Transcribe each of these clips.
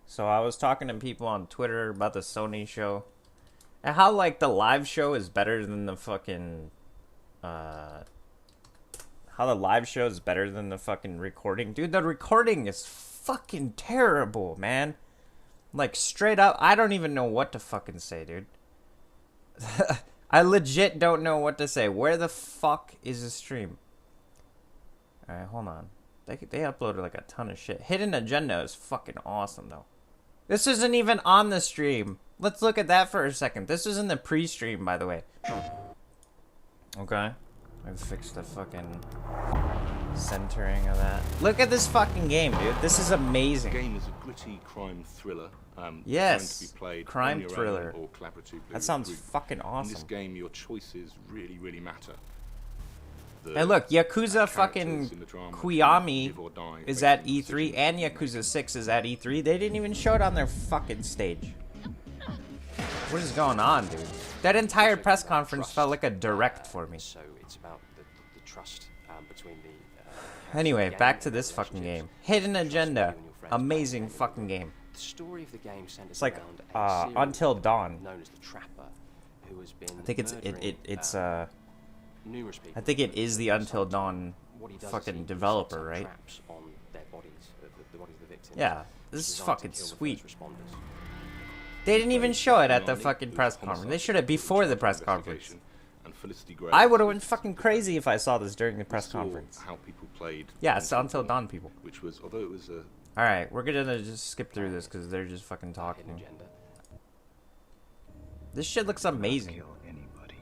So I was talking to people on Twitter about the Sony show and how like the live show is better than the fucking how the live show is better than the fucking recording. Dude, the recording is fucking terrible, man. Like straight up, I don't even know what to fucking say, dude. I legit don't know what to say. Where the fuck is the stream? Alright, hold on. They uploaded like a ton of shit. Hidden Agenda is fucking awesome, though. This isn't even on the stream. Let's look at that for a second. This is in the pre-stream, by the way. Okay. I've fixed the fucking centering of that. Look at this fucking game, dude. This is amazing. The game is a gritty crime thriller. Yes, To be played crime on your thriller. own or collaboratively That sounds with a group. fucking awesome. In this game, your choices really, really matter. And look, Yakuza characters fucking in the drama Kiwami live or die is based at on the E3 decisions and you make. Yakuza 6 is at E3. They didn't even show it on their fucking stage. What is going on, dude? That entire press conference felt like a direct for me. So it's about the trust between the. Anyway, back to this fucking game. Hidden Agenda. Amazing fucking game. The story of the game centers It's like around a serial Until killer Dawn. known as the Trapper, who has been I think it's numerous people. I think it is the Until Dawn What he does is fucking he developer, sets up right? traps on their bodies, the bodies of the victims. Yeah, this is designed to fucking kill the sweet. first responders. They didn't even show it at the fucking press conference. They showed it before the press conference. I would have went fucking crazy if I saw this during the press conference. How people played. Yeah, it's Until Dawn people. Which was, although it was a Alright, we're gonna just skip through this because they're just fucking Hidden talking. agenda. This shit looks amazing. Kill anybody.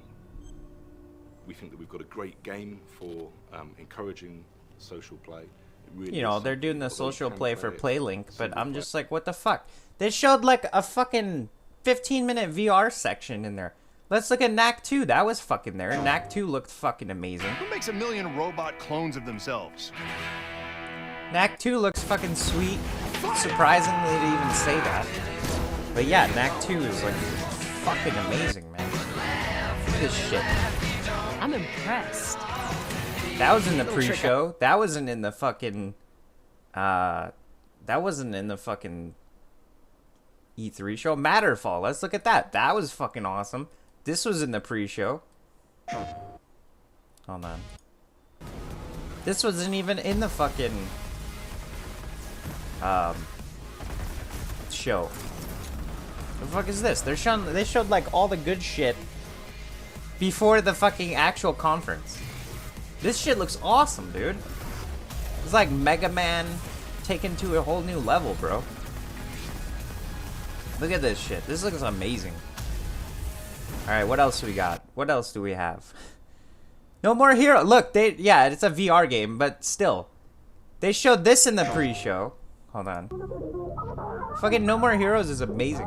we think that we've got a great game for encouraging social play. It really You know, is they're something, doing the although you social can play for it PlayLink, but single I'm player. just like, what the fuck? They showed like a fucking 15-minute VR section in there. Let's look at Knack 2. That was fucking there. Knack 2 looked fucking amazing. Who makes a million robot clones of themselves? Knack 2 looks fucking sweet. Surprisingly to even say that. But yeah, Knack 2 is like fucking amazing, man. Look at this shit. I'm impressed. That was in the pre-show. That wasn't in the fucking that wasn't in the fucking E3 show. Matterfall. Let's look at that. That was fucking awesome. This was in the pre-show. Hold on. This wasn't even in the fucking show. The fuck is this? They showed like all the good shit before the fucking actual conference. This shit looks awesome, dude. It's like Mega Man taken to a whole new level, bro. Look at this shit. This looks amazing. Alright, what else do we got? What else do we have? No More Hero. Look, yeah, it's a VR game, but still. They showed this in the pre-show. Hold on. Fucking No More Heroes is amazing.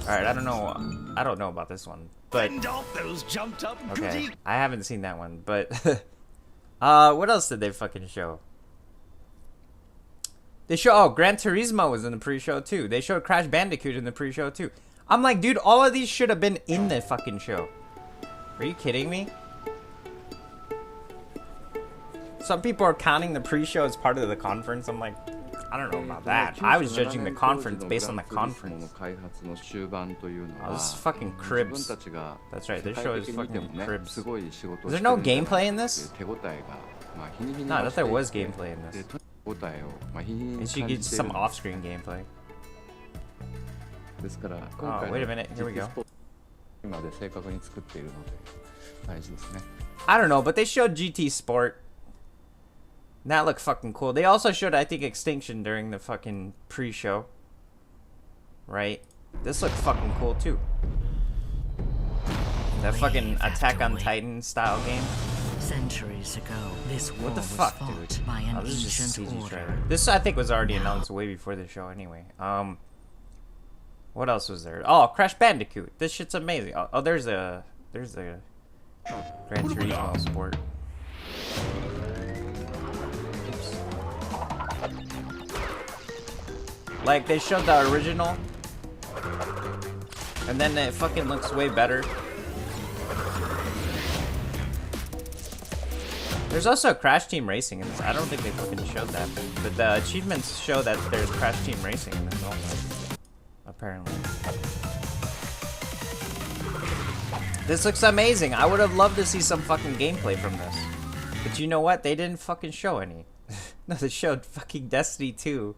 Alright, I don't know about this one. But Those jumped up. okay, I haven't seen that one, but what else did they fucking show? They show Gran Turismo was in the pre-show too. They showed Crash Bandicoot in the pre-show too. I'm like, dude, all of these should have been in the fucking show. Are you kidding me? Some people are counting the pre-show as part of the conference. I'm like, I don't know about that. I was judging the conference based on the conference. Oh, this is fucking cribs. That's right, this show is fucking cribs. Is there no gameplay in this? No, I thought there was gameplay in this. You should get some off-screen gameplay. Oh, wait a minute, here we go. I don't know, but they showed GT Sport. That looked fucking cool. They also showed, I think, Extinction during the fucking pre-show. Right? This looked fucking cool, too. That fucking Attack on Titan style game. Centuries ago, this war What the was fuck, fought dude? by an Oh, this is just a ancient CG order. trailer. This, I think, was already announced way before the show anyway. What else was there? Oh, Crash Bandicoot. This shit's amazing. Oh, there's a Gran Turismo Sport. Oops. Like, they showed the original, and then it fucking looks way better. There's also Crash Team Racing in this. I don't think they fucking showed that. But the achievements show that there's Crash Team Racing in this also. Apparently. This looks amazing. I would have loved to see some fucking gameplay from this. But you know what? They didn't fucking show any. No, they showed fucking Destiny 2.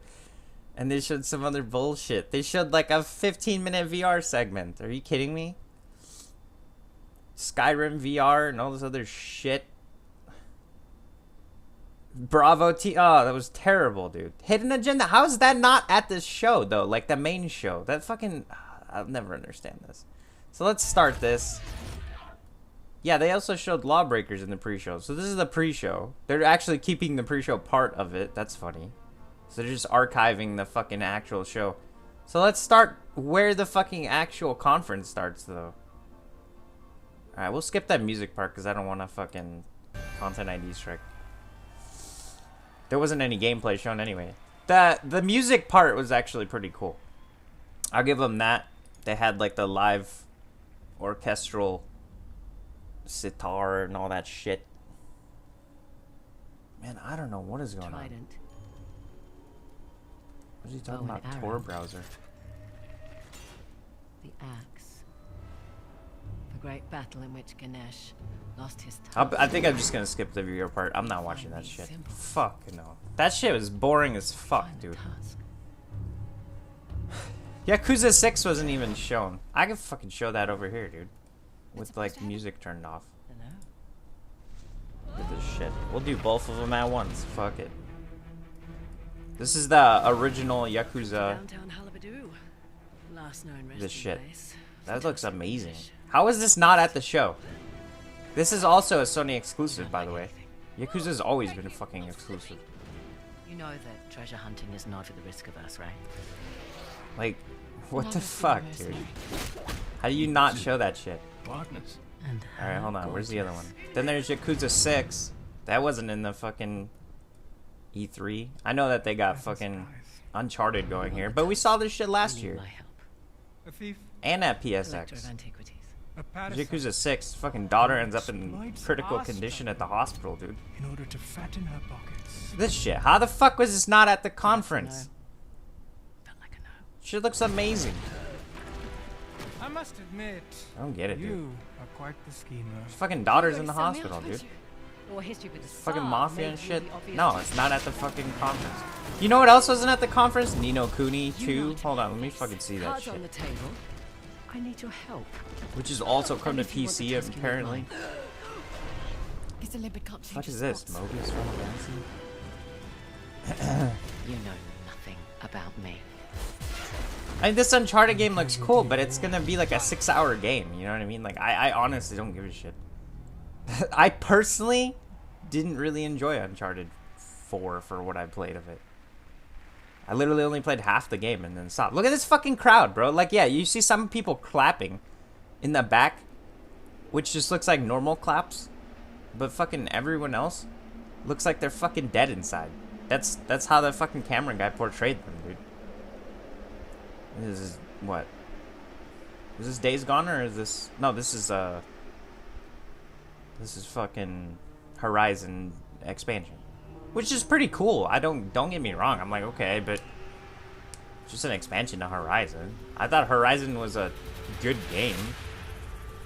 And they showed some other bullshit. They showed like a 15-minute VR segment. Are you kidding me? Skyrim VR and all this other shit. Bravo T. Oh, that was terrible, dude. Hidden Agenda. How is that not at this show, though? Like the main show. That fucking... I'll never understand this. So let's start this. Yeah, they also showed Lawbreakers in the pre-show. So this is the pre-show. They're actually keeping the pre-show part of it. That's funny. So they're just archiving the fucking actual show. So let's start where the fucking actual conference starts, though. Alright, we'll skip that music part because I don't want to fucking content ID strike. There wasn't any gameplay shown anyway. The music part was actually pretty cool. I'll give them that. They had like the live orchestral sitar and all that shit. Man, I don't know what is going on. What is he talking about? Tor browser. The axe. The great battle in which Ganesh lost his tongue. I think I'm just gonna skip the video part. I'm not watching that shit. Fuck no. That shit was boring as fuck, dude. Yakuza 6 wasn't even shown. I could fucking show that over here, dude. With like music turned off. Look at this shit. We'll do both of them at once. Fuck it. This is the original Yakuza. This shit. That looks amazing. How is this not at the show? This is also a Sony exclusive, by the way. Yakuza's always been a fucking exclusive. You know that treasure hunting is not at the risk of us, right? Like, what the fuck, dude? How do you not show that shit? Partners. Alright, hold on. Where's the other one? Then there's Yakuza 6. That wasn't in the fucking E3. I know that they got fucking Uncharted going here, but we saw this shit last year. A thief. And at PSX. Yakuza 6, fucking daughter ends up in critical condition at the hospital, dude. In order to fatten her pockets. This shit. How the fuck was this not at the conference? Shit looks amazing. I must admit, I don't get it, dude. you are quite the schemer. His fucking daughter's in the hospital, dude. Fucking mafia and shit. No, it's not at the fucking conference. You know what else wasn't at the conference? Nino Kuni 2. Hold on, let me fucking see that shit. I need your help. Which is also come to PC apparently. What is this? Mobius Final Fantasy? You know nothing about me. I mean, this Uncharted game looks cool, but it's gonna be like a 6-hour game. You know what I mean? Like, I honestly don't give a shit. I personally didn't really enjoy Uncharted 4 for what I played of it. I literally only played half the game and then stopped. Look at this fucking crowd, bro. Like, yeah, you see some people clapping in the back, which just looks like normal claps, but fucking everyone else looks like they're fucking dead inside. That's how the fucking camera guy portrayed them, dude. This is what? Is this Days Gone or is this? No, this is fucking Horizon expansion, which is pretty cool. Don't get me wrong. I'm like, okay, but it's just an expansion to Horizon. I thought Horizon was a good game,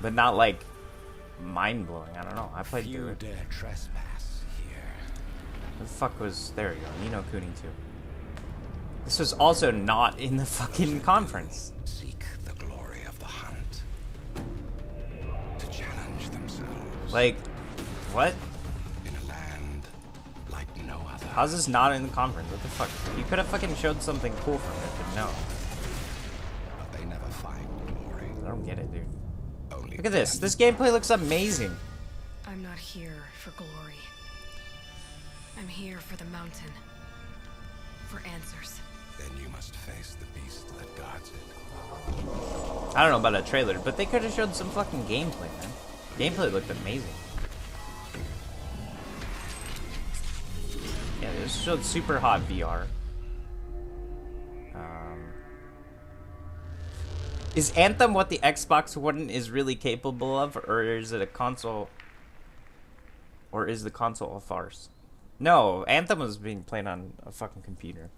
but not like mind blowing. I don't know. I played through it. Dare trespass here. The fuck was there? You go, Nino Kuni 2. This was also not in the fucking conference. Seek the glory of the hunt. To challenge themselves. Like, what? In a land like no other. How's this not in the conference? What the fuck? You could have fucking showed something cool from it, but no. But they never find glory. I don't get it, dude. Only Look at this. This gameplay looks amazing. I'm not here for glory. I'm here for the mountain. For answers. Then you must face the beast that guards it. I don't know about a trailer, but they could have showed some fucking gameplay, man. Gameplay looked amazing. Yeah, they just showed super hot VR. Is Anthem what the Xbox One is really capable of, or is it a console Or is the console a farce? No, Anthem was being played on a fucking computer.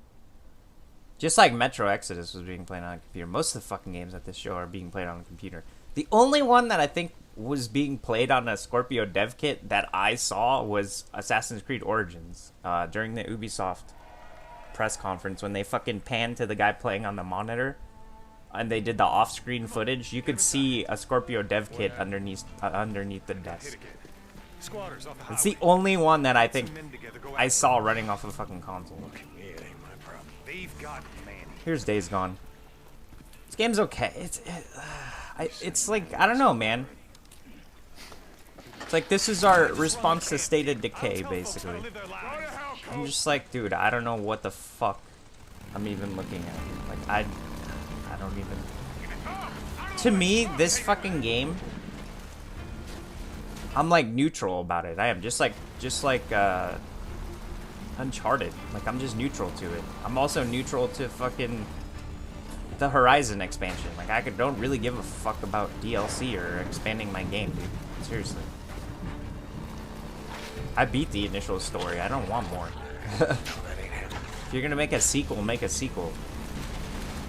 Just like Metro Exodus was being played on a computer. Most of the fucking games at this show are being played on a computer. The only one that I think was being played on a Scorpio dev kit that I saw was Assassin's Creed Origins. During the Ubisoft press conference, when they fucking panned to the guy playing on the monitor and they did the off-screen footage, you could see a Scorpio dev kit underneath the desk. It's the only one that I think I saw running off a fucking console. Here's Days Gone. This game's okay. It's like, I don't know, man. It's like, this is our response to State of Decay, basically. I'm just like, dude, I don't know what the fuck I'm even looking at. Like, I don't even... To me, this fucking game, I'm like neutral about it. I am just like Uncharted. Like, I'm just neutral to it. I'm also neutral to fucking the Horizon expansion. Like, I don't really give a fuck about DLC or expanding my game, dude. Seriously. I beat the initial story. I don't want more. If you're gonna make a sequel, make a sequel.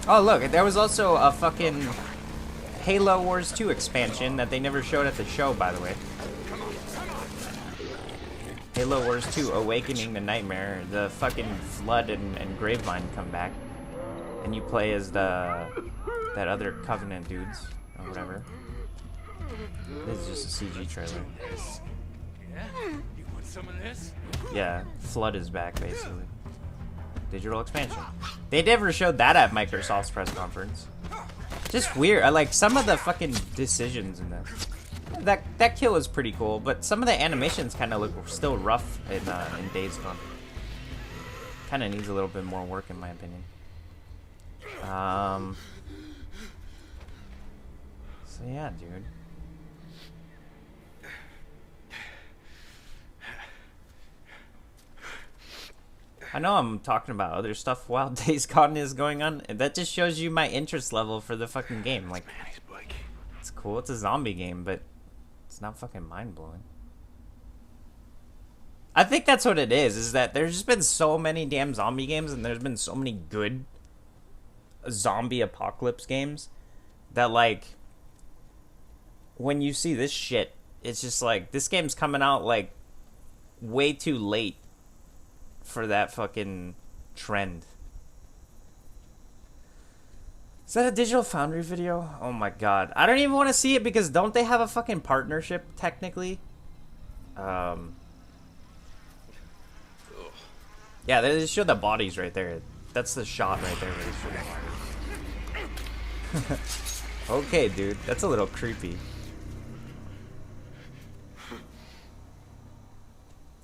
Oh, look, there was also a fucking Halo Wars 2 expansion that they never showed at the show, by the way. Halo Wars 2, Awakening the Nightmare. The fucking Flood and Gravemind come back. And you play as that other Covenant dudes, or whatever. This is just a CG trailer. You want some of this? Yeah, Flood is back, basically. Digital expansion. They never showed that at Microsoft's press conference. Just weird. I like some of the fucking decisions in this. That kill was pretty cool, but some of the animations kind of look still rough in Days Gone. Kind of needs a little bit more work, in my opinion. So yeah, dude. I know I'm talking about other stuff while Days Gone is going on. That just shows you my interest level for the fucking game. Like, it's cool. It's a zombie game, but it's not fucking mind-blowing. I think that's what it is that there's just been so many damn zombie games and there's been so many good zombie apocalypse games that, like, when you see this shit, it's just like, this game's coming out, like, way too late for that fucking trend. Is that a Digital Foundry video? Oh my god. I don't even want to see it because don't they have a fucking partnership, technically? Yeah, they just show the bodies right there. That's the shot right there where they show the bodies. Okay, dude. That's a little creepy.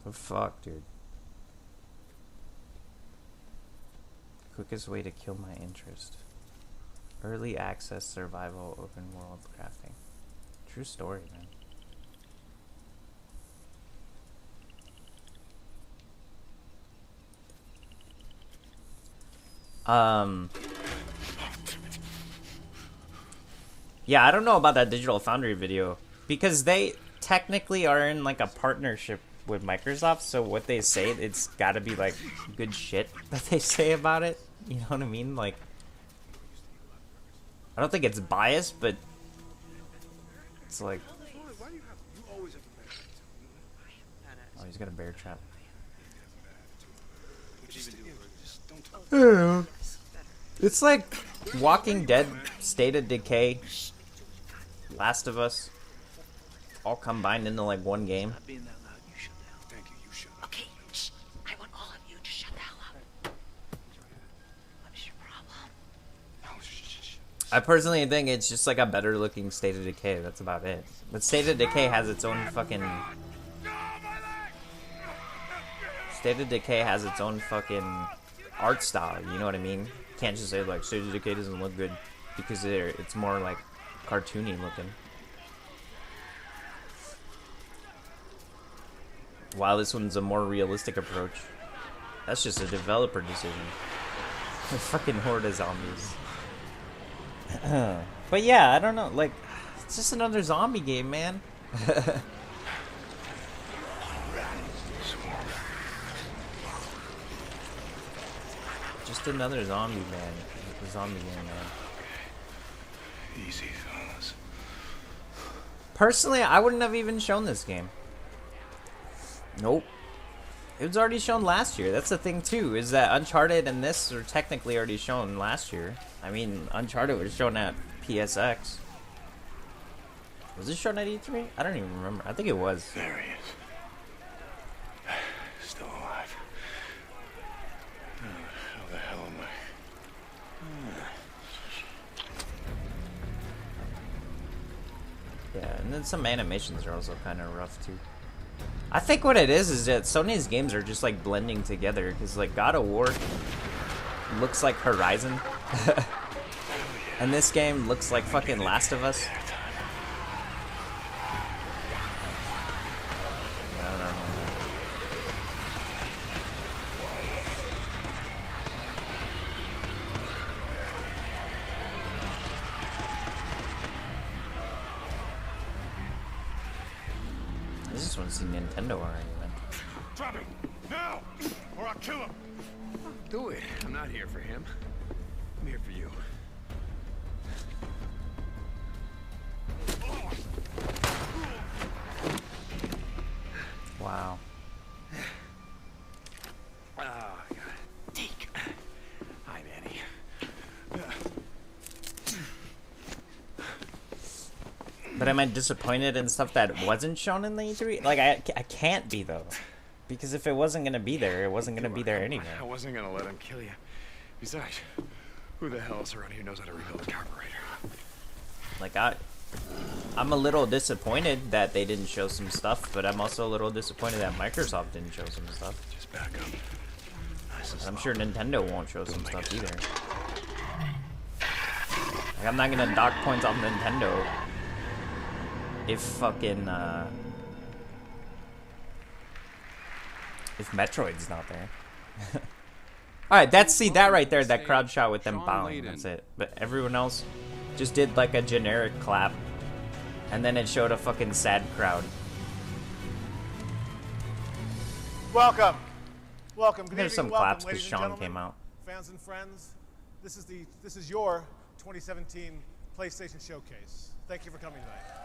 The fuck, dude. Quickest way to kill my interest. Early access survival open world crafting. True story, man. Yeah, I don't know about that Digital Foundry video because they technically are in like a partnership with Microsoft, so what they say, it's gotta be like good shit that they say about it. You know what I mean? Like, I don't think it's biased, but it's like, oh, he's got a bear trap. It's like Walking Dead, State of Decay, Last of Us, all combined into like one game. Okay, shh. I want all of you to shut the hell up. What's your problem? I personally think it's just like a better looking State of Decay. That's about it. But State of Decay has its own fucking... State of Decay has its own fucking art style. You know what I mean? Can't just say like State of Decay doesn't look good because it's more like cartoony looking. While this one's a more realistic approach. That's just a developer decision. A fucking horde of zombies. But yeah, I don't know, like, it's just another zombie game, man. Just another zombie, man. A zombie game, man. Easy, fellas. Personally, I wouldn't have even shown this game. Nope. It was already shown last year. That's the thing, too, is that Uncharted and this are technically already shown last year. I mean, Uncharted was shown at PSX. Was it shown at E3? I don't even remember. I think it was. There he is. Still alive. How the hell am I? Yeah, and then some animations are also kind of rough, too. I think what it is that Sony's games are just, like, blending together. Because, like, God of War looks like Horizon. And this game looks like fucking Last of Us. I don't know. I just want to see Nintendo already, man. Drop him! Now! Or I'll kill him! Do it. I'm not here for him. I'm here for you. Wow. Oh, God. Deke. Hi, Manny. But am I disappointed in stuff that wasn't shown in the E3? Like, I can't be, though. Because if it wasn't going to be there, it wasn't going to be there anyway. I wasn't gonna let him kill you. Besides, who the hell else around here knows how to rebuild a carburetor? Like, I'm a little disappointed that they didn't show some stuff, but I'm also a little disappointed that Microsoft didn't show some stuff. Just back up. Nice and I'm slow. sure Nintendo won't show some stuff either. Like, I'm not gonna dock points on Nintendo if fucking, if Metroid's not there. Alright, that right there, that crowd shot with them bowing, that's it. But everyone else just did like a generic clap, and then it showed a fucking sad crowd. Welcome. Welcome. Good There's evening, some welcome, claps because ladies and Sean gentlemen, came out. Fans and friends, this is your 2017 PlayStation Showcase. Thank you for coming tonight.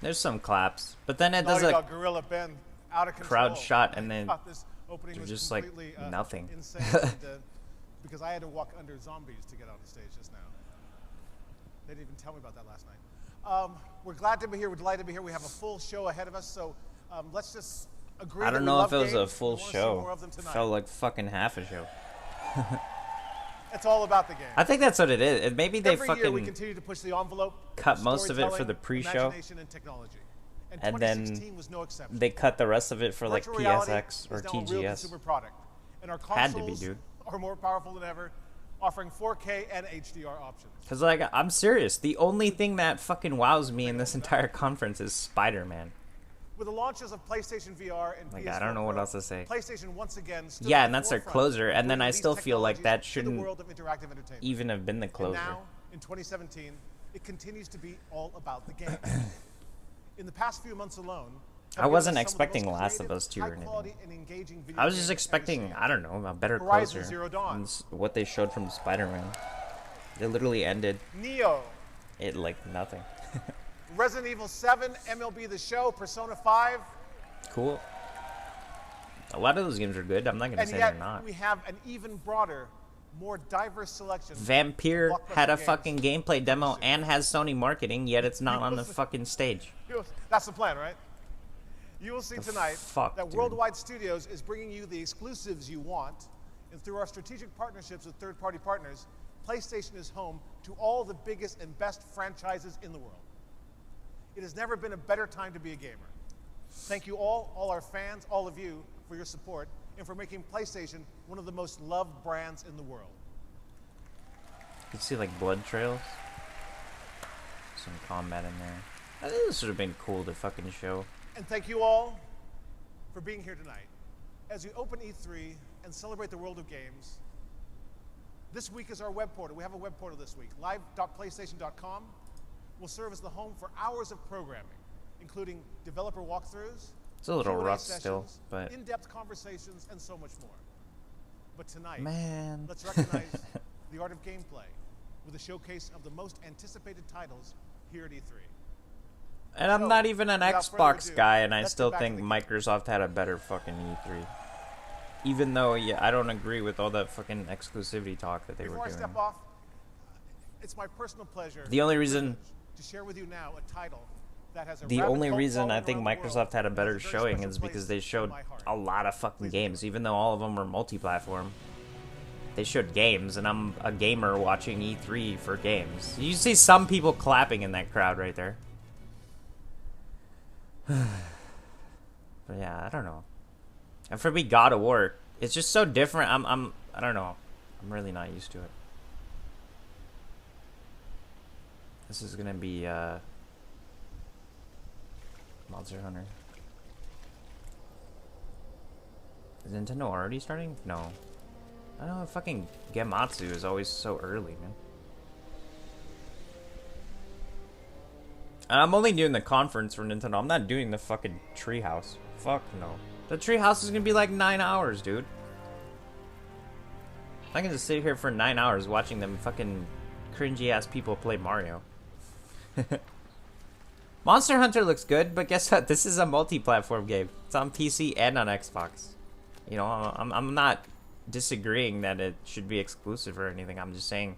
There's some claps, but then it does Naughty a Dog Gorilla Ben out of control. crowd shot, and then Thought this opening they're was just like completely, nothing. Insane, and, because I had to walk under zombies to get on the stage just now. They didn't even tell me about that last night. We're glad to be here. We're delighted to be here. We have a full show ahead of us, so let's just agree. I that don't we know love if it was a games. full We wanna see more show. of them It tonight. felt like fucking half a show. It's all about the game. I think that's what it is. Maybe they Every year we fucking continue to push the envelope. cut most of it for the storytelling, pre-show, imagination, and technology. and then 2016 was no exception. they cut the rest of it for like Virtual reality PSX or is now a real TGS. consumer product, and our Had to be, consoles dude. are more powerful than ever, offering 4K and HDR options. Cause like I'm serious. The only thing that fucking wows me in this entire conference is Spider-Man. With the launches of PlayStation VR and Like, PS4 I don't know what Pro, else to say. PlayStation once again stood Yeah, at and the that's their forefront closer, and of then bringing I these still feel like that technologies to the shouldn't world of interactive entertainment. even have been the And closer. now, in 2017, it continues to be all about the game. In the past few months alone, I have wasn't given us some of the expecting most Last of creative, Us 2 or anything. high-quality and engaging video I was just games ever expecting, seen. I don't know, a better Horizon closer Zero Dawn. than what they showed from Spider-Man. It literally ended Neo, it like nothing. Resident Evil 7, MLB The Show, Persona 5, Cool. A lot of those games are good. I'm not gonna and say yet they're not. we have an even broader, more diverse selection. Vampire blockbuster had a games. fucking gameplay demo and has Sony marketing, yet it's not on the fucking stage. That's the plan, right? You will see tonight fuck, that dude? Worldwide Studios is bringing you the exclusives you want, and through our strategic partnerships with third-party partners, PlayStation is home to all the biggest and best franchises in the world. It has never been a better time to be a gamer. Thank you all our fans, all of you, for your support and for making PlayStation one of the most loved brands in the world. You can see like blood trails. Some combat in there. I think this would have been cool to fucking show. And thank you all for being here tonight. As we open E3 and celebrate the world of games, this week is our web portal. We have a web portal this week. Live.playstation.com will serve as the home for hours of programming, including developer walkthroughs, It's a little Q&A rough sessions, still, but in-depth conversations, and so much more. But tonight, Man. let's recognize the art of gameplay with a showcase of the most anticipated titles here at E3. And I'm So, not even an without further Xbox ado, guy, and I let's still get back to think the Microsoft had a better fucking E3. Even though, yeah, I don't agree with all that fucking exclusivity talk that they Before were I doing. step off, it's my personal pleasure The only reason- to share with you now a title that has a The rabid only cult reason I following think around the Microsoft world had a and better has a very showing special is because place they in showed my heart. a lot of fucking Please games, enjoy. even though all of them were multi-platform. They showed games, and I'm a gamer watching E3 for games. You see some people clapping in that crowd right there. But yeah, I don't know. And for me, God of War, it's just so different. I don't know. I'm really not used to it. This is gonna be Monster Hunter. Is Nintendo already starting? No. I don't know, fucking Gematsu is always so early, man. And I'm only doing the conference for Nintendo. I'm not doing the fucking treehouse. Fuck no. The treehouse is gonna be like 9 hours, dude. I can just sit here for 9 hours watching them fucking cringy ass people play Mario. Monster Hunter looks good, but guess what? This is a multi-platform game. It's on PC and on Xbox. You know, I'm not disagreeing that it should be exclusive or anything. I'm just saying,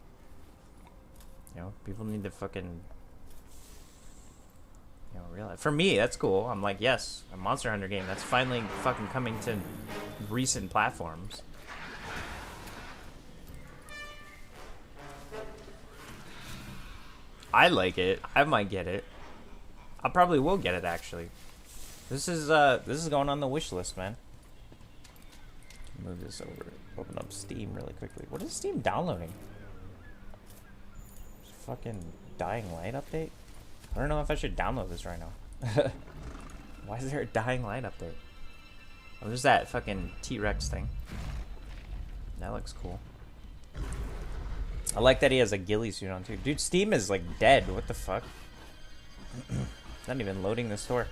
you know, people need to fucking, you know, realize. For me, that's cool. I'm like, yes, a Monster Hunter game that's finally fucking coming to recent platforms. I like it. I might get it. I probably will get it, actually. This is going on the wish list, man. Move this over. Open up Steam really quickly. What is Steam downloading? Fucking Dying Light update? I don't know if I should download this right now. Why is there a Dying Light update? Oh, there's that fucking T-Rex thing. That looks cool. I like that he has a ghillie suit on too. Dude, Steam is like dead. What the fuck? Not even loading the store.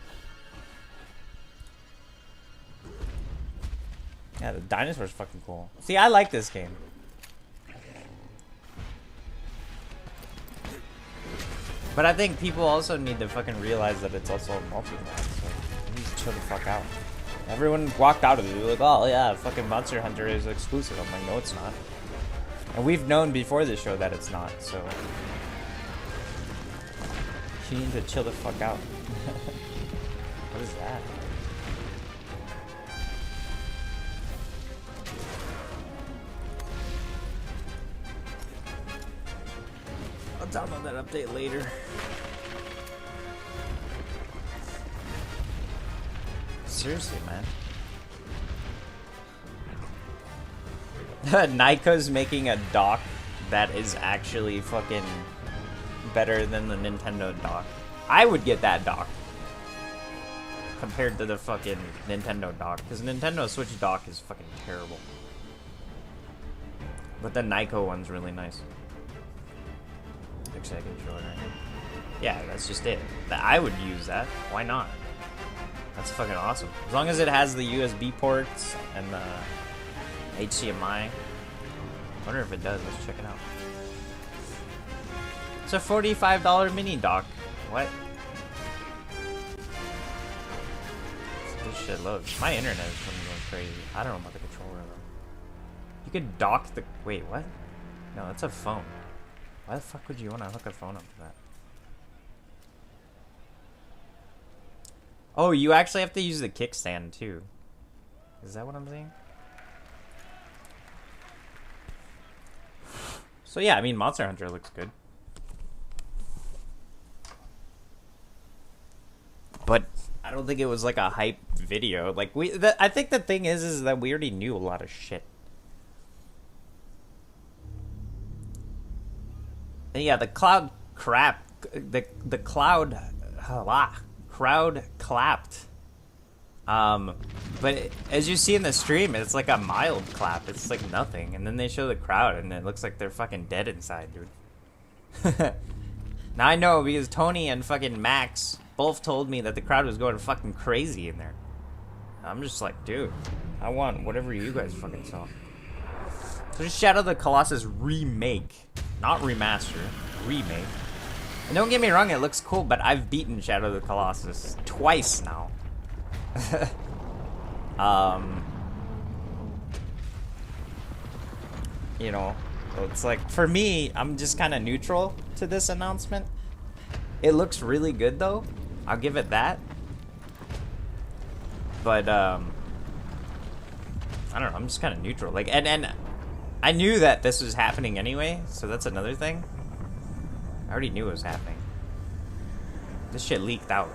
Yeah, the dinosaur's fucking cool. See, I like this game. But I think people also need to fucking realize that it's also a multi-class, so you need to chill the fuck out. Everyone walked out of it. They were like, oh yeah, fucking Monster Hunter is exclusive. I'm like, no it's not. And we've known before this show that it's not, so you need to chill the fuck out. What is that? I'll download that update later. Seriously, man. Nyko's making a dock that is actually fucking better than the Nintendo dock. I would get that dock compared to the fucking Nintendo dock, because Nintendo Switch dock is fucking terrible. But the Nyko one's really nice. Looks like it's short right now. Yeah, that's just it. I would use that. Why not? That's fucking awesome. As long as it has the USB ports and the HDMI. I wonder if it does. Let's check it out. It's a $45 mini dock. What? This shit loads. My internet is fucking going crazy. I don't know about the controller though. You could dock the. Wait, what? No, that's a phone. Why the fuck would you want to hook a phone up to that? Oh, you actually have to use the kickstand too. Is that what I'm saying? So yeah, I mean, Monster Hunter looks good. But I don't think it was like a hype video. Like I think the thing is that we already knew a lot of shit. And yeah, the cloud crap. The cloud, crowd clapped. But as you see in the stream, it's like a mild clap. It's like nothing. And then they show the crowd, and it looks like they're fucking dead inside, dude. Now I know, because Tony and fucking Max both told me that the crowd was going fucking crazy in there. I'm just like, dude, I want whatever you guys fucking saw. So just Shadow of the Colossus remake, not remaster, remake. And don't get me wrong, it looks cool, but I've beaten Shadow of the Colossus twice now. You know, it's like, for me, I'm just kind of neutral to this announcement. It looks really good though, I'll give it that. But I don't know, I'm just kind of neutral. Like, and I knew that this was happening anyway, so that's another thing. I already knew it was happening. This shit leaked out.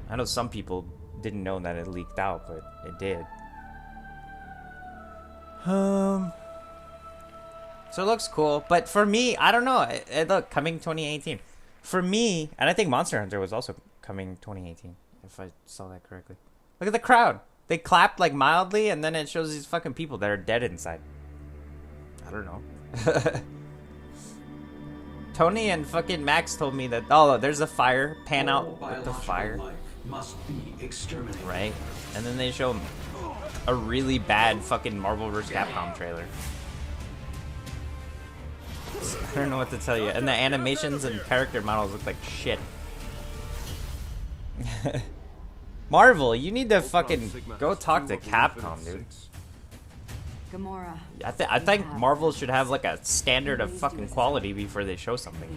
I know some people didn't know that it leaked out, but it did. So it looks cool, but for me, I don't know. Look, coming 2018. For me, and I think Monster Hunter was also coming 2018, if I saw that correctly. Look at the crowd. They clapped like mildly, and then it shows these fucking people that are dead inside. I don't know. Tony and fucking Max told me that, oh, there's a fire. Pan out with the fire. Must be exterminated. Right? And then they show a really bad fucking Marvel vs. Capcom trailer. I don't know what to tell you. And the animations and character models look like shit. Marvel, you need to fucking go talk to Capcom, dude. Gamora. I think Marvel should have like a standard of fucking quality before they show something.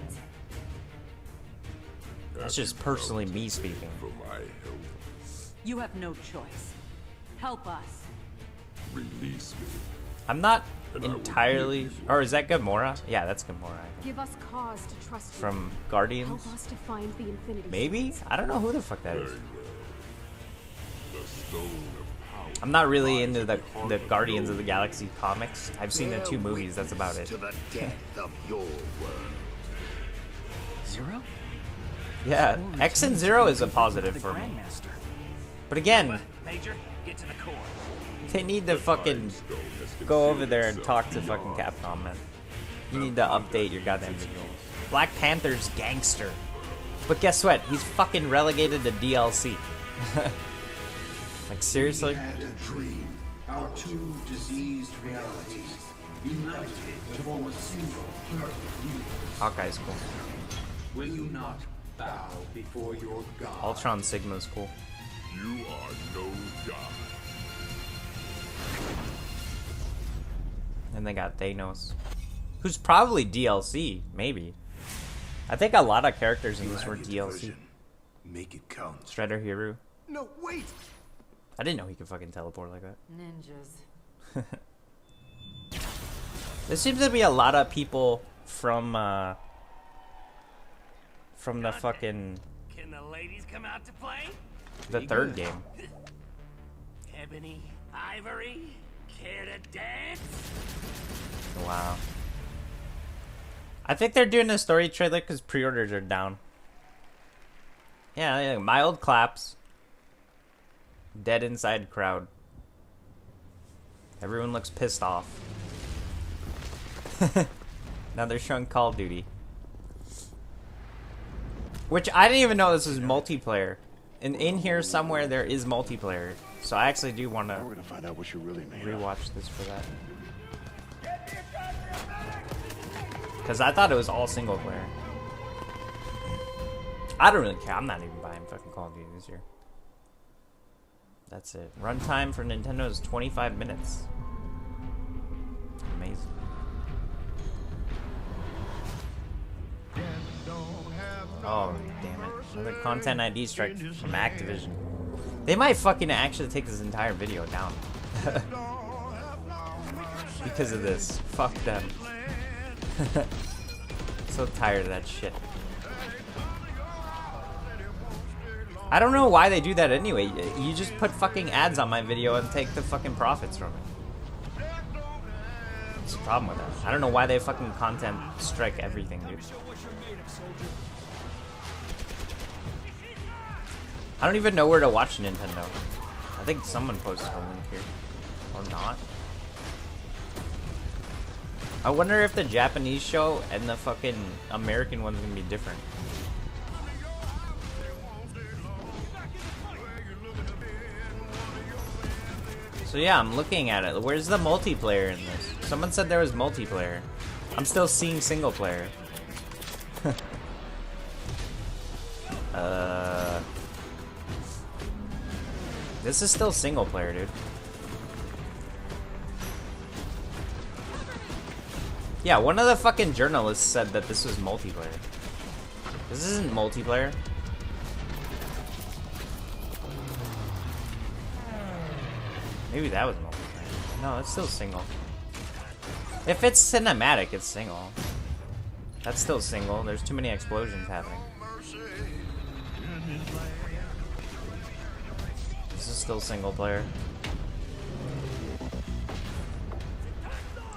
That's just personally me speaking. You have no choice. Help us. Release me. I'm not entirely... Or is that Gamora? Yeah, that's Gamora. Give us cause to trust you. From Guardians? Help us to find the Infinity Maybe? I don't know who the fuck that is. The stone of power. I'm not really into the Guardians of the Galaxy comics. I've seen the 2 movies, that's about it. To the death of your world. Zero? Yeah, X and Zero is a positive for me. But again, Major, get to the core. they need to fucking go over there and talk to fucking Capcom, man. You need to update your goddamn visuals. Black Panther's gangster. But guess what? He's fucking relegated to DLC. Like, seriously? We had a dream. Our two diseased realities united to form a single perfect universe. Hawkeye's cool. Will you not bow before your god? Ultron Sigma's cool. You are no god. And they got Thanos. Who's probably DLC, maybe. I think a lot of characters in this were DLC. Make it count. Shredder Hiru. No, wait! I didn't know he could fucking teleport like that. Ninjas. There seems to be a lot of people from the fucking... Can the ladies come out to play? The third game. Ebony, Ivory, care to dance? Wow. I think they're doing a story trailer because pre-orders are down. Yeah, mild claps. Dead inside crowd. Everyone looks pissed off. Now they're showing Call of Duty. Which I didn't even know this was multiplayer. And in here somewhere there is multiplayer. So I actually do want to find out what you really made rewatch this for that. Because I thought it was all single player. I don't really care. I'm not even buying fucking Call of Duty this year. That's it. Runtime for Nintendo is 25 minutes. Amazing. Oh, damn it. Another content ID strike from Activision. They might fucking actually take this entire video down. Because of this. Fuck them. So tired of that shit. I don't know why they do that anyway. You just put fucking ads on my video and take the fucking profits from it. What's the problem with that? I don't know why they fucking content strike everything, dude. I don't even know where to watch Nintendo. I think someone posted a link here. Or not. I wonder if the Japanese show and the fucking American one's gonna be different. So yeah, I'm looking at it. Where's the multiplayer in this? Someone said there was multiplayer. I'm still seeing single player. This is still single player, dude. Yeah, one of the fucking journalists said that this was multiplayer. This isn't multiplayer. Maybe that was multiplayer. No, it's still single. If it's cinematic, it's single. That's still single. There's too many explosions happening. This is still single player.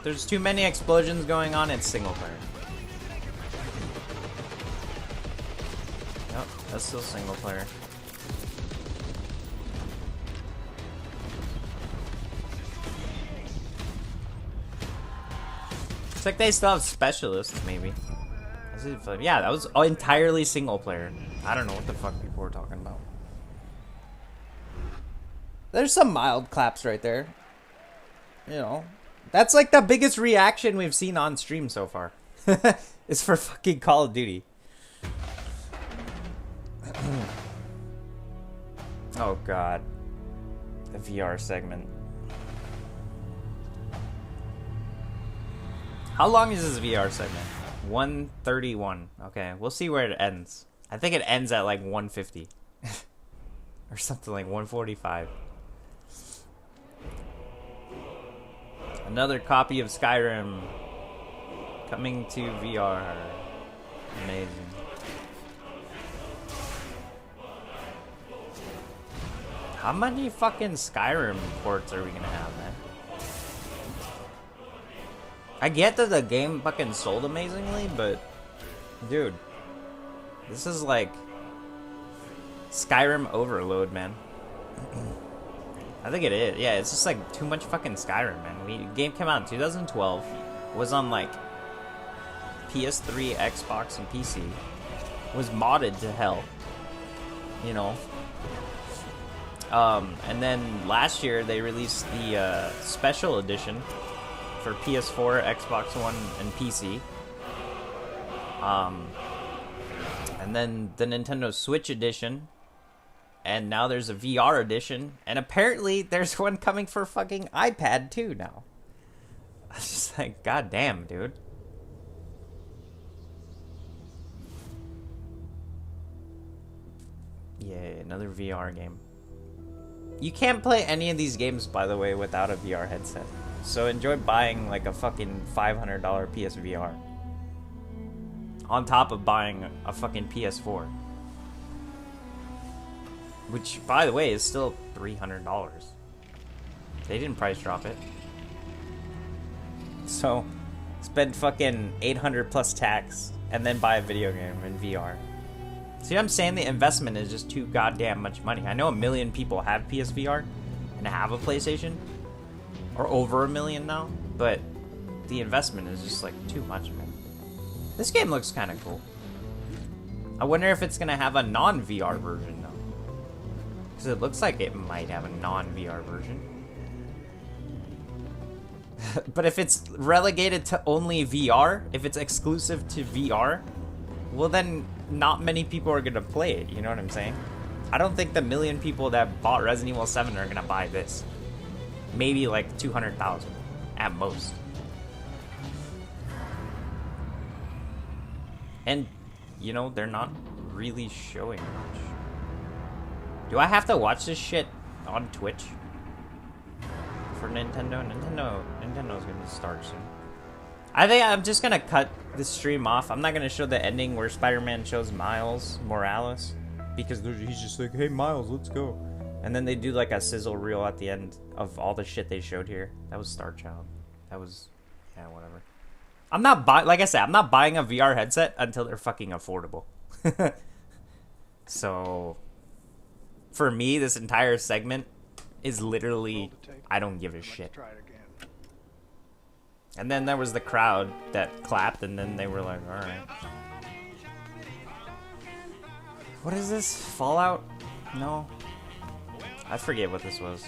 There's too many explosions going on, it's single player. Nope, that's still single player. It's like they still have specialists, maybe. Yeah, that was entirely single player. I don't know what the fuck people were talking about. There's some mild claps right there. You know. That's like the biggest reaction we've seen on stream so far. It's for fucking Call of Duty. Oh god. The VR segment. How long is this VR segment? 131. Okay, we'll see where it ends. I think it ends at like 150. Or something like 145. Another copy of Skyrim coming to VR. Amazing. How many fucking Skyrim ports are we gonna have, man? I get that the game fucking sold amazingly, but dude, this is like Skyrim overload, man. I think it is. Yeah, it's just like too much fucking Skyrim, man. The game came out in 2012, was on like PS3, Xbox, and PC. Was modded to hell, you know. And then last year they released the special edition for PS4, Xbox One, and PC. And then the Nintendo Switch edition. And now there's a VR edition. And apparently there's one coming for fucking iPad too now. I was just like, god damn, dude. Yay, another VR game. You can't play any of these games, by the way, without a VR headset. So enjoy buying like a fucking $500 PSVR. On top of buying a fucking PS4. Which, by the way, is still $300. They didn't price drop it. So, spend fucking $800 plus tax and then buy a video game in VR. See what I'm saying? The investment is just too goddamn much money. I know 1 million people have PSVR and have a PlayStation. Or over 1 million now. But the investment is just like too much, man. This game looks kind of cool. I wonder if it's going to have a non-VR version, though. Because it looks like it might have a non-VR version. But if it's relegated to only VR, if it's exclusive to VR, well then not many people are going to play it, you know what I'm saying? I don't think the 1 million people that bought Resident Evil 7 are going to buy this. Maybe like 200,000 at most. And, you know, they're not really showing much. Do I have to watch this shit on Twitch? For Nintendo? Nintendo's gonna start soon. I think I'm just gonna cut this stream off. I'm not gonna show the ending where Spider-Man shows Miles Morales. Because he's just like, hey Miles, let's go. And then they do like a sizzle reel at the end of all the shit they showed here. That was Star Child. That was, yeah, whatever. I'm not buying, like I said, I'm not buying a VR headset until they're fucking affordable. So, for me, this entire segment is literally, I don't give a shit. And then there was the crowd that clapped, and then they were like, alright. What is this? Fallout? No. I forget what this was.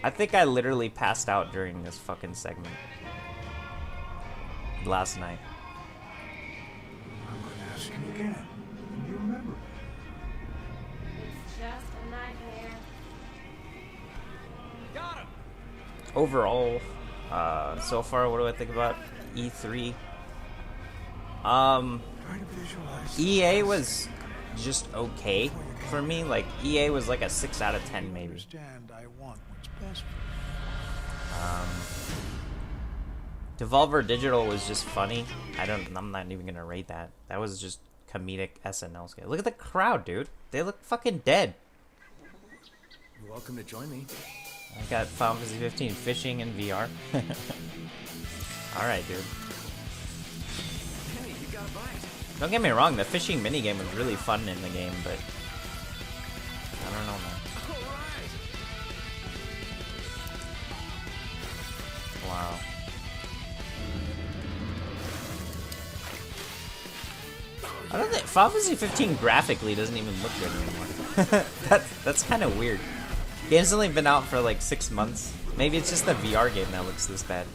I think I literally passed out during this fucking segment last night. I'm going to ask you again. Do you remember? It's just a nightmare. Got him. Overall, so far, what do I think about E3? EA was just okay for me. Like, EA was like a 6 out of 10 maybe. I want what's best. Devolver Digital was just funny. I'm not even gonna rate that. That was just comedic SNL skit. Look at the crowd, dude. They look fucking dead. You're welcome to join me. I got Final Fantasy 15 fishing in VR. Alright, dude. Hey, you got a bite. Don't get me wrong, the fishing minigame was really fun in the game, but I don't know, man. Wow. I don't think Final Fantasy 15 graphically doesn't even look good anymore. That's kind of weird. Game's only been out for like 6 months. Maybe it's just the VR game that looks this bad.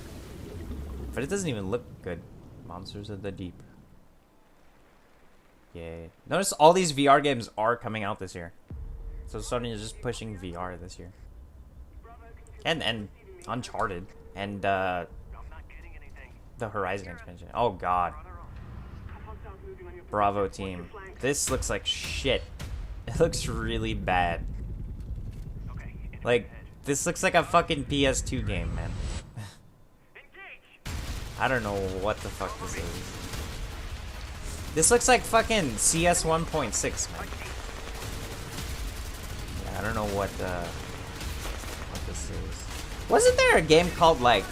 But it doesn't even look good. Monsters of the Deep. Yay. Notice all these VR games are coming out this year. So Sony is just pushing VR this year. And Uncharted. And the Horizon expansion. Oh god. Bravo team. This looks like shit. It looks really bad. Like, this looks like a fucking PS2 game, man. I don't know what the fuck this is. This looks like fucking CS 1.6, man. Yeah, I don't know what this is. Wasn't there a game called, like,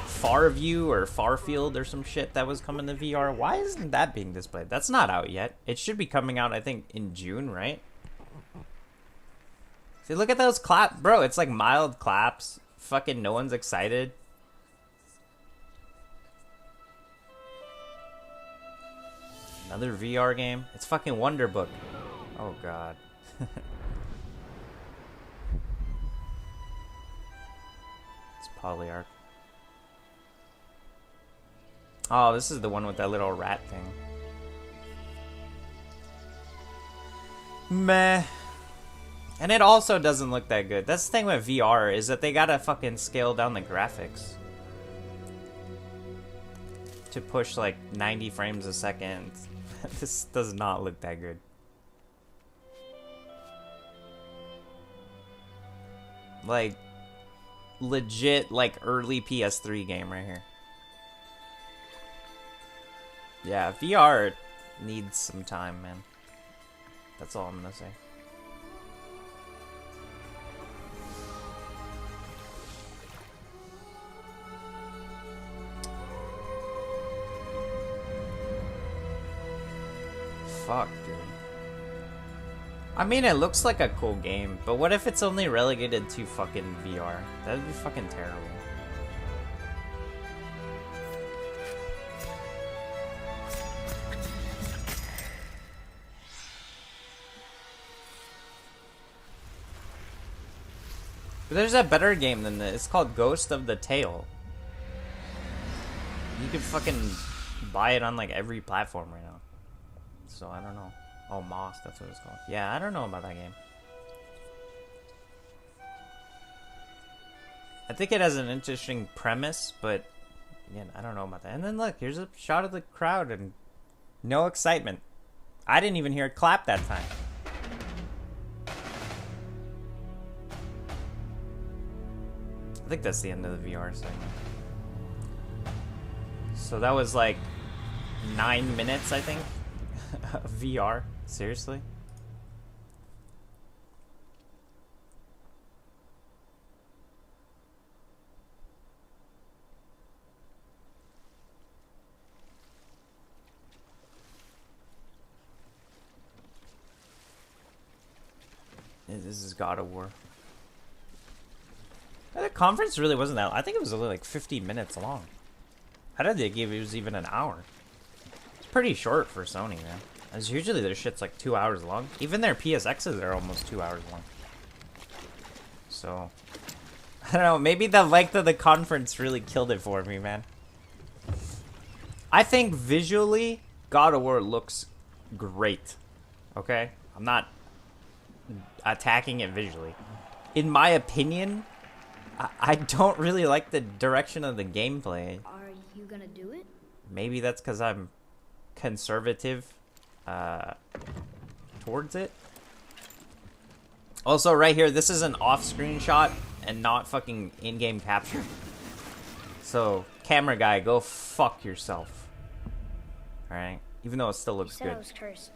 Farview or Farfield or some shit that was coming to VR? Why isn't that being displayed? That's not out yet. It should be coming out, I think, in June, right? See, look at those claps. Bro, it's like mild claps. Fucking no one's excited. Another VR game. It's fucking Wonderbook. Oh, God. It's Polyarch. Oh, this is the one with that little rat thing. Meh. And it also doesn't look that good. That's the thing with VR, is that they gotta fucking scale down the graphics to push like 90 frames a second. This does not look that good. Like, legit, like, early PS3 game right here. Yeah, VR needs some time, man. That's all I'm gonna say. Fuck, dude. I mean, it looks like a cool game, but what if it's only relegated to fucking VR? That'd be fucking terrible. But there's a better game than this. It's called Ghost of the Tail. You can fucking buy it on like every platform right now. So I don't know. Oh, Moss, that's what it's called. Yeah, I don't know about that game. I think it has an interesting premise, but again, I don't know about that. And then look, here's a shot of the crowd and no excitement. I didn't even hear it clap that time. I think that's the end of the VR segment. So that was like 9 minutes, I think, of VR. Seriously? This is God of War. The conference really wasn't that. I think it was only like 50 minutes long. How did they give it was even an hour? It's pretty short for Sony, man. As usually their shit's like 2 hours long. Even their PSXs are almost 2 hours long. so I don't know. Maybe the length of the conference really killed it for me, man. I think visually, God of War looks great. Okay? I'm not attacking it visually. In my opinion, I don't really like the direction of the gameplay. Are you gonna do it? Maybe that's because I'm conservative towards it. Also, right here, this is an off-screen shot and not fucking in-game capture. So, camera guy, go fuck yourself. Alright? Even though it still looks You said good. I was cursed.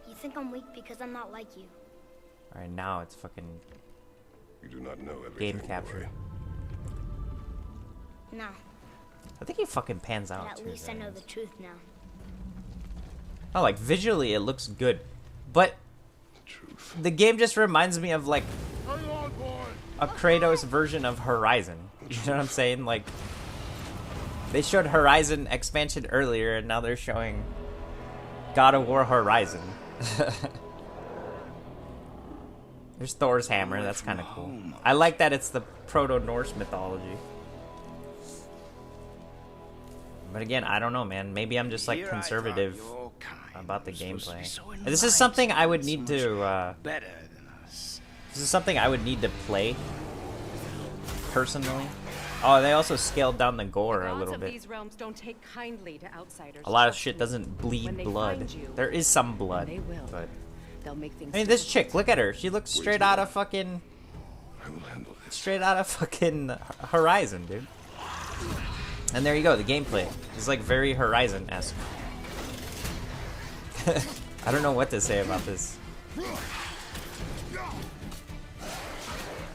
You think I'm weak because I'm not like you. Alright, now it's fucking You do not know everything. game capture. No, I think he fucking pans but out at too. least I know the truth now. Oh, like visually it looks good, but the game just reminds me of like a Kratos version of Horizon. You know what I'm saying? Like they showed Horizon expansion earlier, and now they're showing God of War Horizon. There's Thor's hammer. That's kind of cool. I like that it's the Proto-Norse mythology. But again, I don't know, man. Maybe I'm just like conservative about the gameplay. And this is something I would need to. This is something I would need to play personally. Oh, they also scaled down the gore a little bit. These realms don't take kindly to outsiders. A lot of shit doesn't bleed blood. There is some blood, they will. but They'll make things. I mean, this chick, look at her. She looks straight out of fucking. Straight out of fucking Horizon, dude. And there you go, the gameplay. It's like very Horizon-esque. I don't know what to say about this.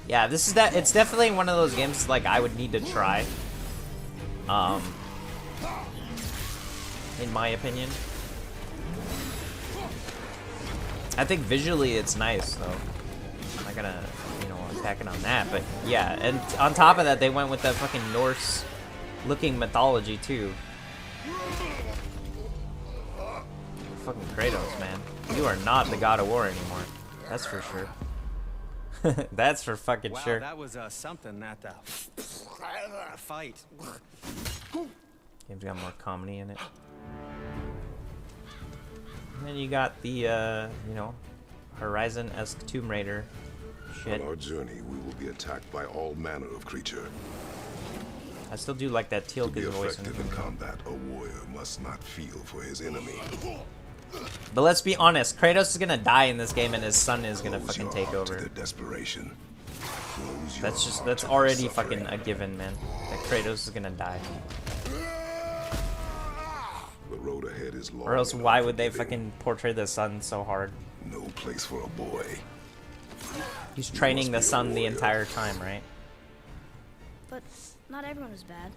Yeah, this is that. It's definitely one of those games like I would need to try. In my opinion. I think visually it's nice, though. I'm not gonna, you know, attack it on that, but yeah. And on top of that, they went with that fucking Norse-looking mythology too. Fucking Kratos, man. You are not the God of War anymore. That's for sure. That's for fucking sure. That was something that fight. Game's got more comedy in it. And then you got the, you know, Horizon-esque Tomb Raider shit. On our journey, we will be attacked by all manner of creature. I still do like that To be Teal'c's voice in effective in it. combat, a warrior must not feel for his enemy. But let's be honest, Kratos is gonna die in this game, and his son is gonna fucking take To over. their desperation. That's already fucking a given, man. That Kratos is gonna die. The road ahead is long. Or else, why would they fucking portray the son so hard? No place for a boy. He's training the son the entire time, right? But not everyone is bad.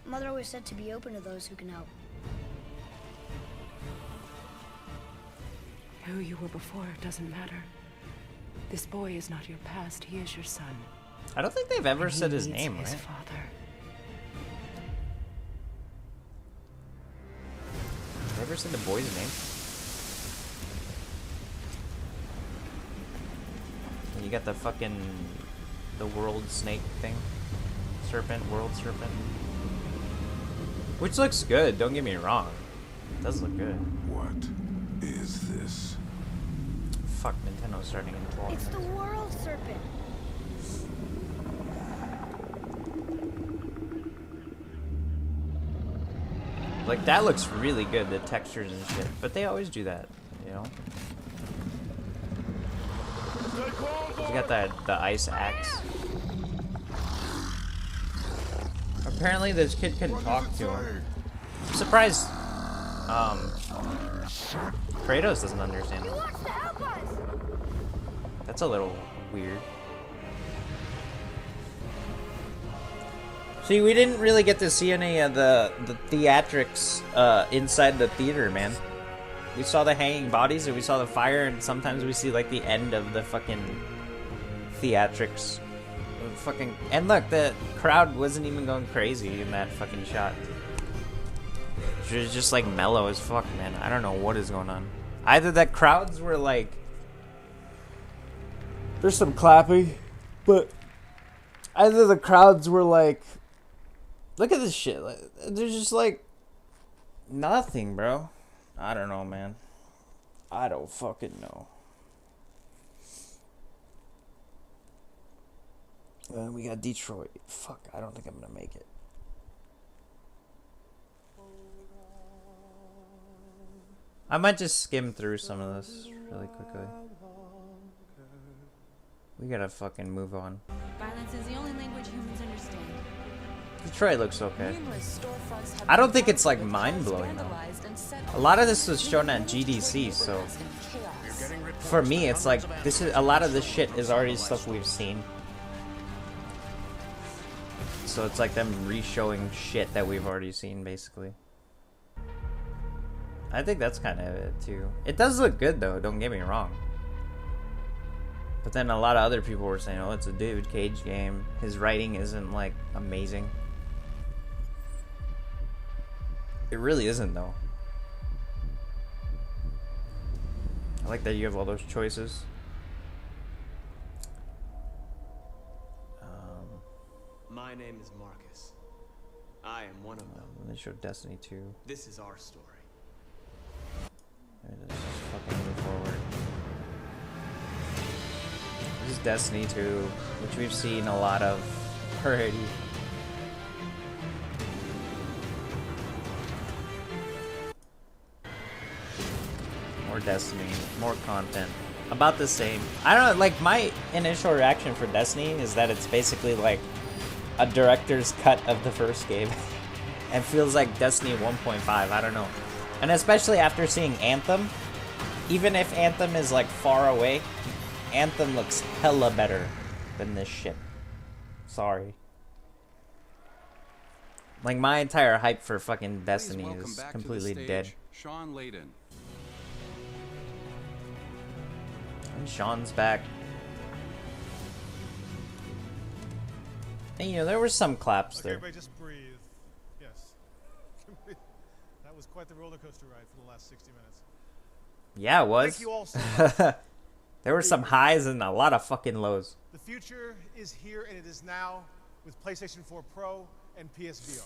Mother always said to be open to those who can help. Who you were before doesn't matter. This boy is not your past. He is your son. I don't think they've ever And he said his needs name, his right? father. Have they ever said the boy's name? You got the fucking the world snake thing, world serpent, which looks good. Don't get me wrong, it does look good. What is this? Fuck, Nintendo's starting in 12 It's the minutes. world serpent. Like that looks really good, the textures and shit. But they always do that, you know. You got the ice axe. Apparently this kid can talk to him. I'm surprised Kratos doesn't understand him. That's a little weird. See, we didn't really get to see any of the theatrics inside the theater, man. We saw the hanging bodies and we saw the fire, and sometimes we see like the end of the fucking theatrics. Fucking, and look, the crowd wasn't even going crazy in that fucking shot. It was just like mellow as fuck, man. I don't know what is going on. Either that crowds were like There's some clapping, but either the crowds were like, look at this shit. Like, there's just like nothing, bro. I don't know, man. I don't fucking know. We got Detroit. Fuck, I don't think I'm gonna make it. I might just skim through some of this really quickly. We gotta fucking move on. Violence is the only language humans understand. Detroit looks okay. I don't think it's like mind-blowing though. A lot of this was shown at GDC, so for me it's like this is a lot of this shit is already stuff we've seen. So it's like them re-showing shit that we've already seen basically. I think that's kind of it too. It does look good though, don't get me wrong. But then a lot of other people were saying, oh, it's a David Cage game. His writing isn't like amazing. It really isn't though. I like that you have all those choices. My name is Marcus. I am one of them. They showed Destiny 2. This is our story. Let's just fucking move forward. This is Destiny 2, which we've seen a lot of already. More Destiny, more content. About the same. I don't know, like my initial reaction for Destiny is that it's basically like a director's cut of the first game. And feels like Destiny 1.5, I don't know. And especially after seeing Anthem, even if Anthem is like far away, Anthem looks hella better than this shit. Sorry. Like my entire hype for fucking Destiny is completely dead. Sean Layden. And Sean's back. And you know, there were some claps Okay, there. everybody just breathe. Yes. That was quite the roller coaster ride for the last 60 minutes. Yeah, it was. Thank you all so much. There were some highs and a lot of fucking lows. The future is here and it is now with PlayStation 4 Pro and PSVR.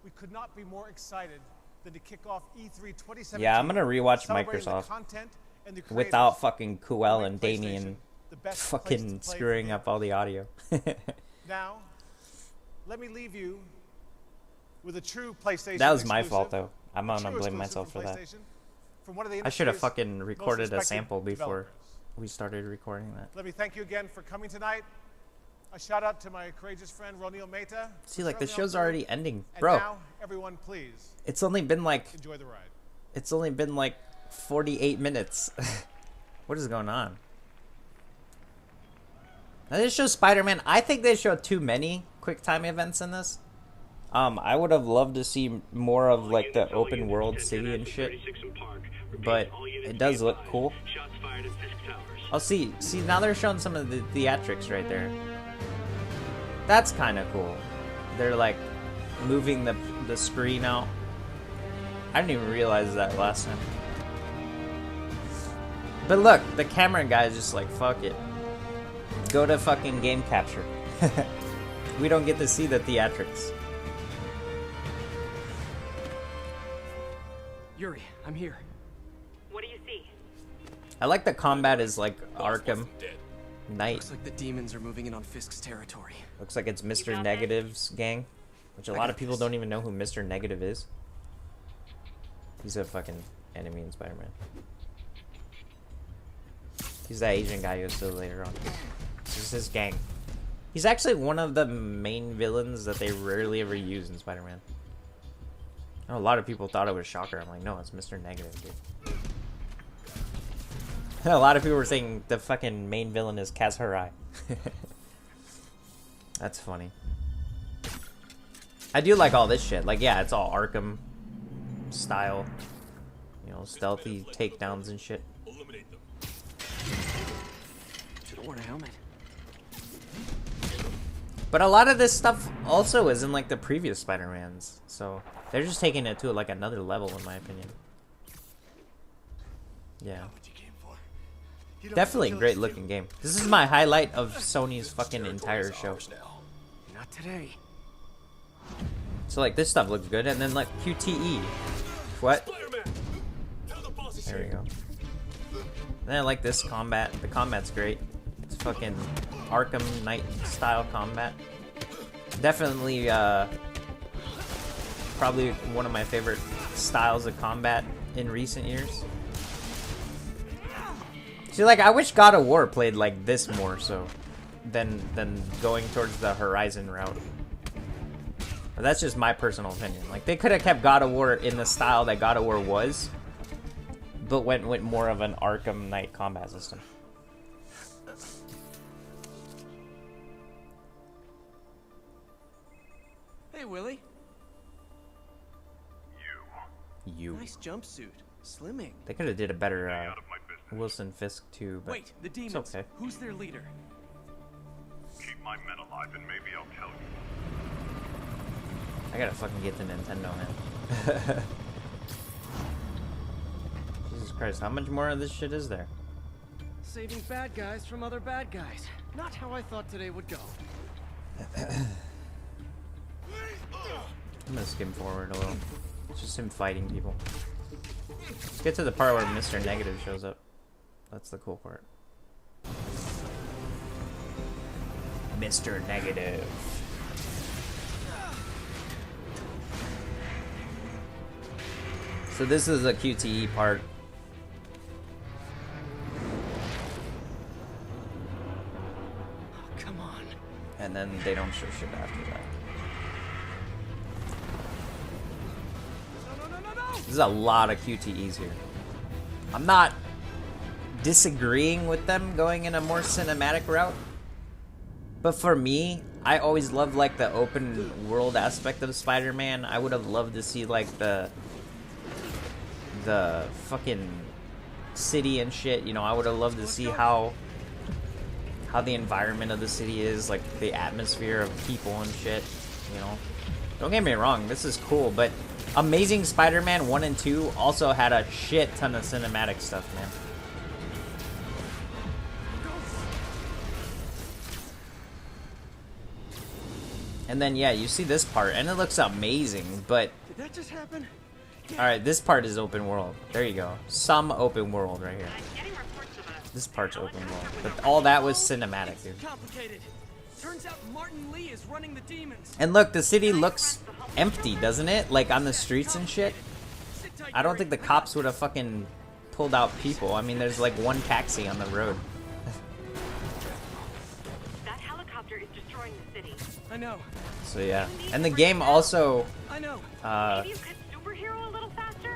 We could not be more excited than to kick off E3 2017. Yeah, I'm gonna rewatch celebrating the Microsoft content and the without creators fucking who Kuel make and PlayStation Damien the best place fucking to play screwing video up all the audio. Now, let me leave you with a true PlayStation That was my exclusive, fault though. I'm a gonna true blame exclusive myself for from that. PlayStation, from one of the I should have industry's fucking most recorded a respected sample before developers. we started recording that. Let me thank you again for coming tonight. A shout out to my courageous friend Ronil Mehta. See, like the certainly show's on board. already ending, And bro. now, everyone, please It's only been like enjoy the ride. It's only been like 48 minutes. What is going on? Now this shows Spider-Man. I think they showed too many quick time events in this. I would have loved to see more of like the open world city and shit. But it does look cool. Oh, see now they're showing some of the theatrics right there. That's kind of cool. They're like moving the screen out. I didn't even realize that last time. But look, the camera guy is just like, fuck it. Go to fucking game capture. We don't get to see the theatrics. Yuri, I'm here. What do you see? I like the combat is like Arkham Knight. Looks like the demons are moving in on Fisk's territory. Looks like it's Mr. Negative's gang. Which a lot of people don't even know who Mr. Negative is. He's a fucking enemy in Spider-Man. He's that Asian guy you'll see later on. This is his gang. He's actually one of the main villains that they rarely ever use in Spider-Man. I know a lot of people thought it was Shocker. I'm like, no, it's Mr. Negative, dude. A lot of people were saying the fucking main villain is Kaz Hirai. That's funny. I do like all this shit. Like, yeah, it's all Arkham style. You know, stealthy takedowns and shit. Should have worn a helmet. But a lot of this stuff also is in like the previous Spider-Mans. So they're just taking it to like another level in my opinion. Yeah. Definitely a great looking game. This is my highlight of Sony's fucking entire show. Not today. So like this stuff looks good, and then like QTE. What? There we go. And then I like this combat. The combat's great. It's fucking Arkham Knight style combat. Definitely probably one of my favorite styles of combat in recent years. See, like, I wish God of War played like this more so than going towards the Horizon route. But that's just my personal opinion. Like, they could have kept God of War in the style that God of War was, but went with more of an Arkham Knight combat system. Hey, Willie. You. Nice jumpsuit. Slimming. They could have did a better Wilson Fisk too, but wait, the demons. It's okay. Who's their leader? Keep my men alive and maybe I'll tell you. I gotta fucking get to Nintendo, man. Jesus Christ, how much more of this shit is there? Saving bad guys from other bad guys. Not how I thought today would go. I'm gonna skim forward a little. It's just him fighting people. Let's get to the part where Mr. Negative shows up. That's the cool part. Mr. Negative. So this is a QTE part. Oh, come on. And then they don't show shit after that. There's a lot of QTEs here. I'm not disagreeing with them going in a more cinematic route. But for me, I always loved like the open world aspect of Spider-Man. I would have loved to see like the fucking city and shit. You know, I would have loved to see how the environment of the city is, like the atmosphere of people and shit, you know. Don't get me wrong, this is cool, but Amazing Spider-Man 1 and 2 also had a shit ton of cinematic stuff, man. And then, yeah, you see this part, and it looks amazing, but... Did that just happen? Alright, this part is open world. There you go. Some open world right here. This part's open world. But all that was cinematic, dude. Complicated. Turns out Martin Lee is running the demons. And look, the city looks empty, doesn't it? Like, on the streets and shit. I don't think the cops would have fucking pulled out people. I mean, there's like one taxi on the road. That helicopter is destroying the city. I know. So yeah. And the game also I know. Maybe you could superhero a little faster?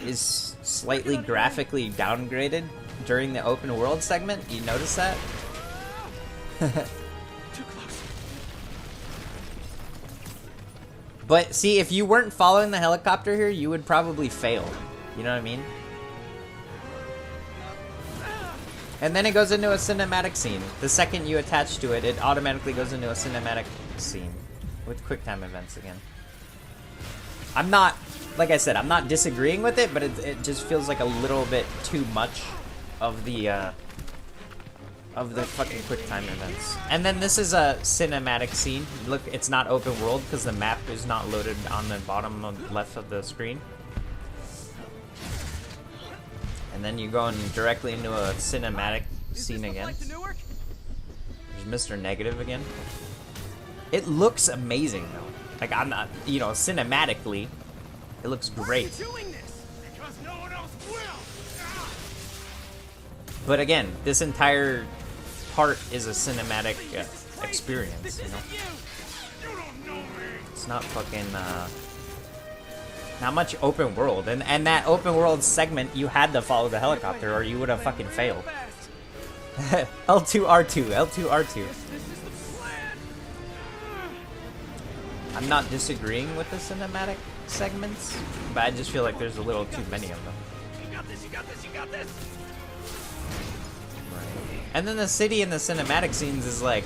is slightly graphically downgraded during the open world segment. You notice that? Too close. But see, if you weren't following the helicopter here, you would probably fail. You know what I mean? And then it goes into a cinematic scene. The second you attach to it, it automatically goes into a cinematic scene with QuickTime events again. I'm not, like I said, I'm not disagreeing with it, but it just feels like a little bit too much of the fucking QuickTime events. And then this is a cinematic scene. Look, it's not open world because the map is not loaded on the bottom left of the screen. And then you go directly into a cinematic scene again. There's Mr. Negative again. It looks amazing though. Like, I'm not, you know, cinematically, it looks great. But again, this entire part is a cinematic experience, you know? It's not fucking, not much open world. And that open world segment, you had to follow the helicopter or you would have fucking failed. L2R2, L2R2. I'm not disagreeing with the cinematic segments, but I just feel like there's a little too many of them. You got this, you got this, you got this. Right. And then the city in the cinematic scenes is like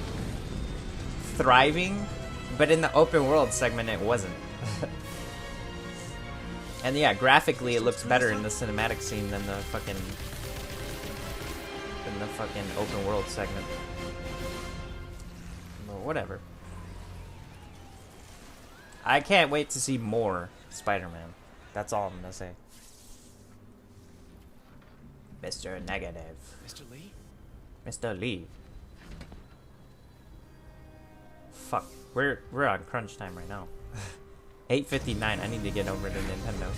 thriving, but in the open world segment it wasn't. And yeah, graphically it looks better in the cinematic scene than the fucking in the fucking open world segment. But whatever. I can't wait to see more Spider-Man. That's all I'm gonna say. Mr. Negative. Mr. Lee? Mr. Lee. Fuck. We're on crunch time right now. 8:59. I need to get over to Nintendo.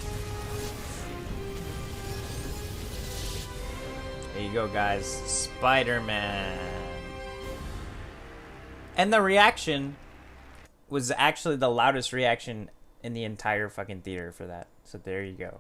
There you go, guys. Spider-Man. And the reaction was actually the loudest reaction in the entire fucking theater for that. So there you go.